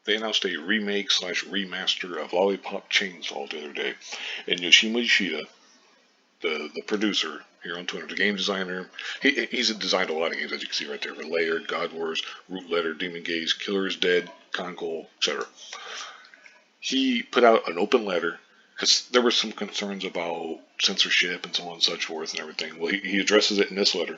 they announced a remake slash remaster of Lollipop Chainsaw the other day, and Yoshima Yoshida, the producer here on Twitter, the game designer, he's designed a lot of games as you can see right there: Layered, God Wars, Root Letter, Demon Gaze, Killer is Dead, Conquer, etc. He put out an open letter because there were some concerns about censorship and so on and such forth and everything. Well, he addresses it in this letter.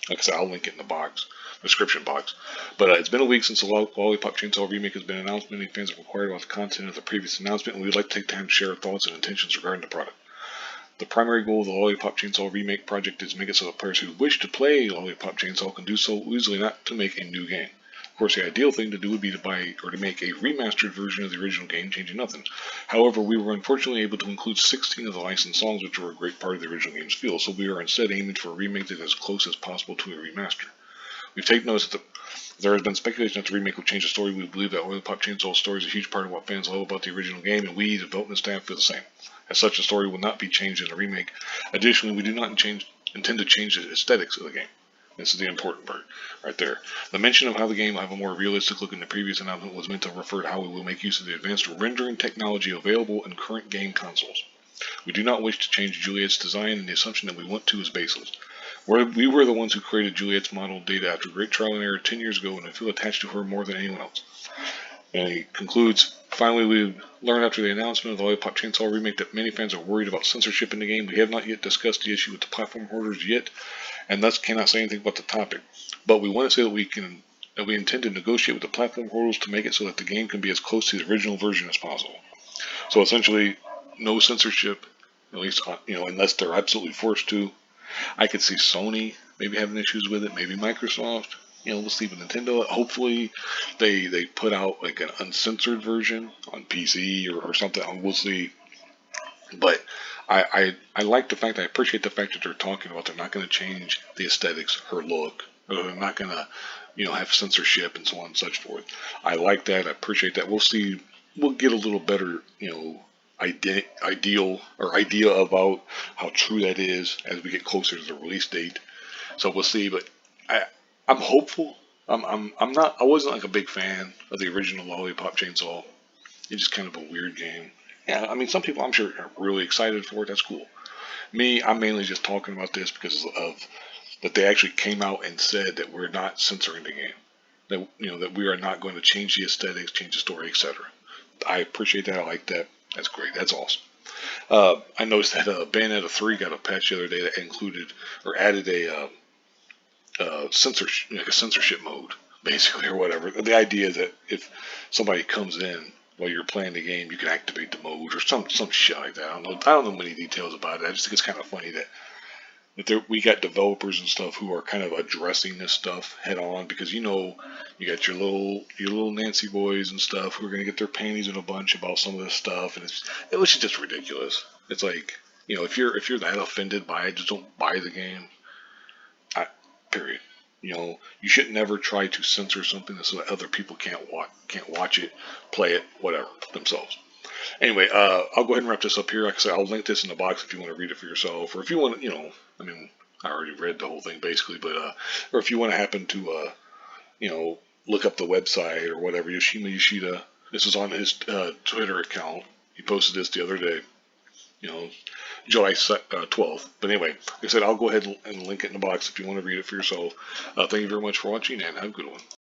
Like I said, I'll link it in the box, description box. But it's been a week since the Lollipop Chainsaw remake has been announced. Many fans have inquired about the content of the previous announcement, and we'd like to take time to share our thoughts and intentions regarding the product. The primary goal of the Lollipop Chainsaw remake project is to make it so that players who wish to play Lollipop Chainsaw can do so easily, not to make a new game. Of course, the ideal thing to do would be to buy or to make a remastered version of the original game, changing nothing. However, we were unfortunately able to include 16 of the licensed songs, which were a great part of the original game's feel, so we are instead aiming for a remake that is as close as possible to a remaster. We've taken notice that there has been speculation that the remake will change the story. We believe that Lollipop Chainsaw's story is a huge part of what fans love about the original game, and we, the development staff, feel the same. As such, the story will not be changed in the remake. Additionally, we do not intend to change the aesthetics of the game. This is the important part, right there. The mention of how the game will have a more realistic look in the previous announcement was meant to refer to how we will make use of the advanced rendering technology available in current game consoles. We do not wish to change Juliet's design, and the assumption that we want to is baseless. We were the ones who created Juliet's model data after great trial and error 10 years ago, and I feel attached to her more than anyone else. And he concludes, finally, we learned after the announcement of the Lollipop Chainsaw remake that many fans are worried about censorship in the game. We have not yet discussed the issue with the platform holders yet, and thus cannot say anything about the topic. But we want to say that we intend to negotiate with the platform holders to make it so that the game can be as close to the original version as possible. So essentially, no censorship, at least unless they're absolutely forced to. I could see Sony maybe having issues with it, maybe Microsoft. We'll see with Nintendo. Hopefully, they put out like an uncensored version on PC or something. We'll see. But I like the fact, I appreciate the fact that they're talking about they're not going to change the aesthetics, her look. They're not going to, have censorship and so on and such forth. I like that. I appreciate that. We'll see. We'll get a little better, idea about how true that is as we get closer to the release date. So we'll see. But I'm hopeful. I'm not. I wasn't like a big fan of the original Lollipop Chainsaw. It's just kind of a weird game. Yeah, I mean, some people I'm sure are really excited for it. That's cool. Me, I'm mainly just talking about this because of that they actually came out and said that we're not censoring the game. That that we are not going to change the aesthetics, change the story, etc. I appreciate that. I like that. That's great. That's awesome. I noticed that Bayonetta 3 got a patch the other day that included or added a censorship mode, basically, or whatever. The idea is that if somebody comes in while you're playing the game, you can activate the mode or some shit like that. I don't know many details about it. I just think it's kind of funny that we got developers and stuff who are kind of addressing this stuff head on because you got your little Nancy boys and stuff who are gonna get their panties in a bunch about some of this stuff, and it was just ridiculous. It's like if you're that offended by it, just don't buy the game. Period. You should never try to censor something so that other people can't watch it, play it, whatever themselves. Anyway, I'll go ahead and wrap this up here. Like I said, I'll link this in the box if you want to read it for yourself, or if you want to, I mean, I already read the whole thing basically, but or if you want to happen to, look up the website or whatever, Yoshima Yoshida. This is on his Twitter account. He posted this the other day. You know, July 12th. But anyway, like I said, I'll go ahead and link it in the box if you want to read it for yourself. Thank you very much for watching, and have a good one.